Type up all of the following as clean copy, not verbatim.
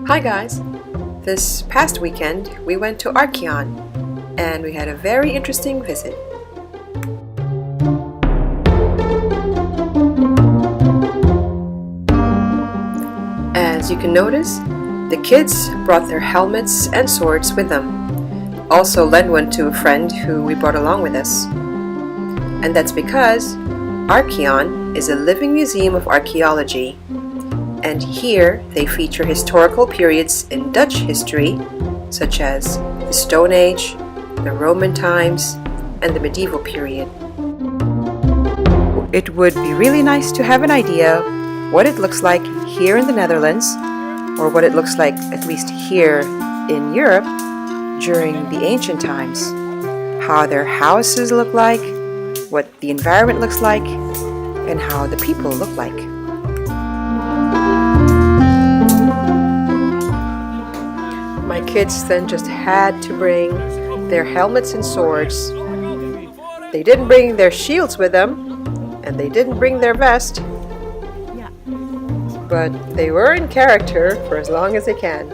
Hi guys! This past weekend we went to Archeon and we had a very interesting visit. As you can notice, the kids brought their helmets and swords with them. Also lent one to a friend who we brought along with us. And that's because Archeon is a living museum of archaeology. And here they feature historical periods in Dutch history, such as the Stone Age, the Roman times, and the medieval period. It would be really nice to have an idea what it looks like here in the Netherlands, or what it looks like at least here in Europe during the ancient times. How their houses look like, what the environment looks like, and how the people look like. My kids then just had to bring their helmets and swords. They didn't bring their shields with them, and they didn't bring their vest, but they were in character for as long as they can.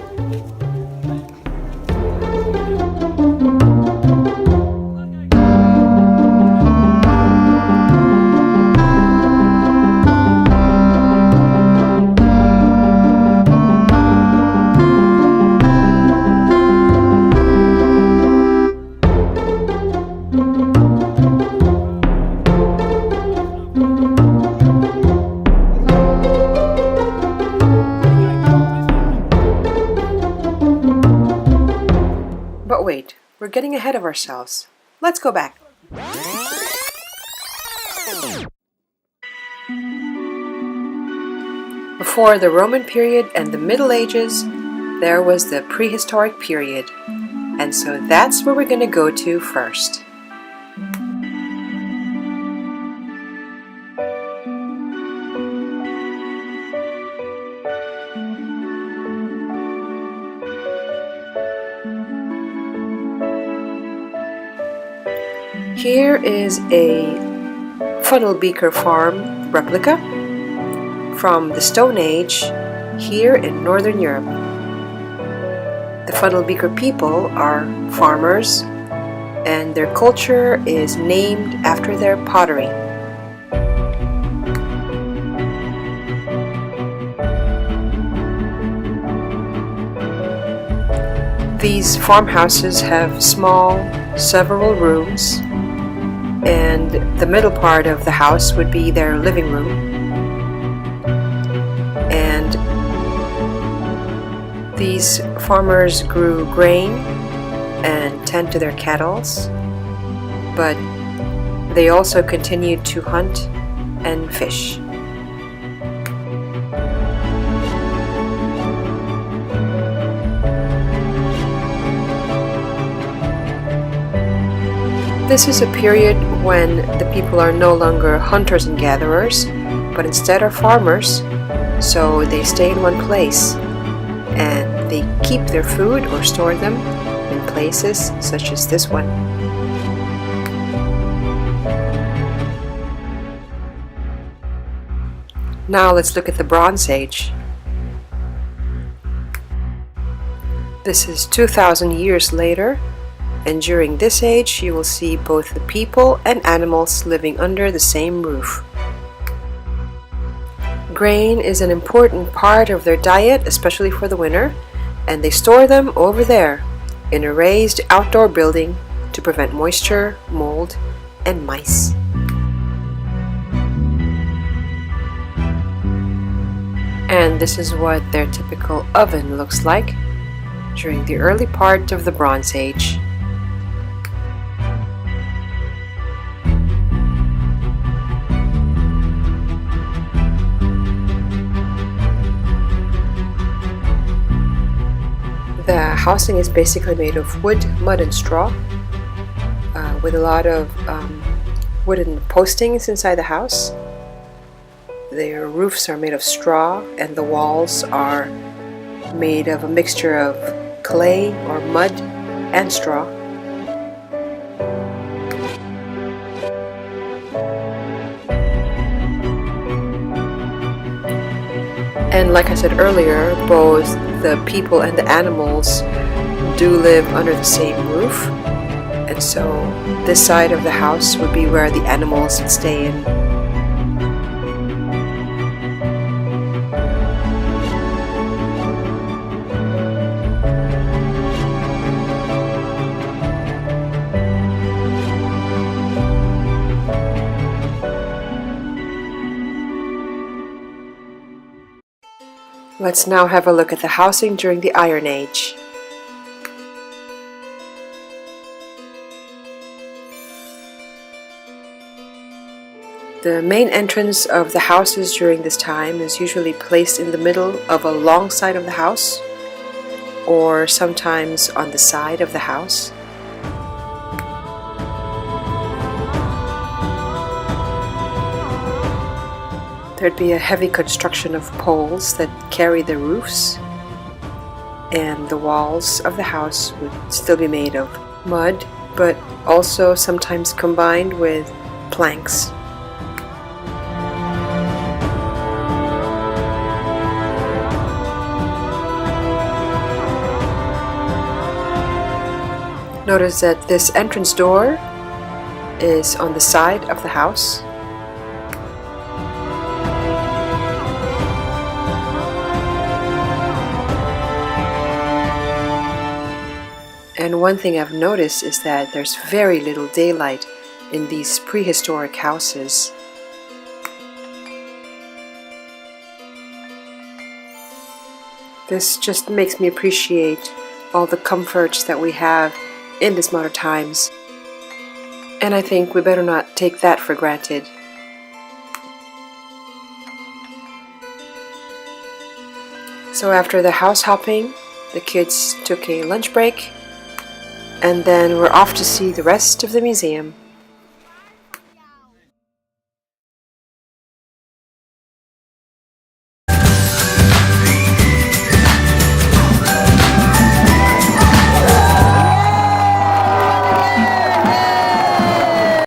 But wait, we're getting ahead of ourselves. Let's go back. Before the Roman period and the Middle Ages, there was the prehistoric period. And so that's where we're going to go to first. Here is a funnel beaker farm replica from the Stone Age here in Northern Europe. The funnel beaker people are farmers and their culture is named after their pottery. These farmhouses have small, several rooms, and the middle part of the house would be their living room. And these farmers grew grain and tend to their cattle, but they also continued to hunt and fish. This is a period when the people are no longer hunters and gatherers, but instead are farmers, so they stay in one place and they keep their food or store them in places such as this one. Now let's look at the Bronze Age. This is 2,000 years later. And during this age, you will see both the people and animals living under the same roof. Grain is an important part of their diet, especially for the winter, and they store them over there in a raised outdoor building to prevent moisture, mold, and mice. And this is what their typical oven looks like during the early part of the Bronze Age. The housing is basically made of wood, mud, and straw, with a lot of wooden postings inside the house. Their roofs are made of straw, and the walls are made of a mixture of clay or mud and straw. And And like I said earlier, both the people and the animals do live under the same roof. And so this side of the house would be where the animals would stay in. Let's now have a look at the housing during the Iron Age. The main entrance of the houses during this time is usually placed in the middle of a long side of the house, or sometimes on the side of the house. There'd be a heavy construction of poles that carry the roofs, and the walls of the house would still be made of mud, but also sometimes combined with planks. Notice that this entrance door is on the side of the house. And one thing I've noticed is that there's very little daylight in these prehistoric houses. This just makes me appreciate all the comforts that we have in these modern times. And I think we better not take that for granted. So after the house hopping, the kids took a lunch break, and then we're off to see the rest of the museum.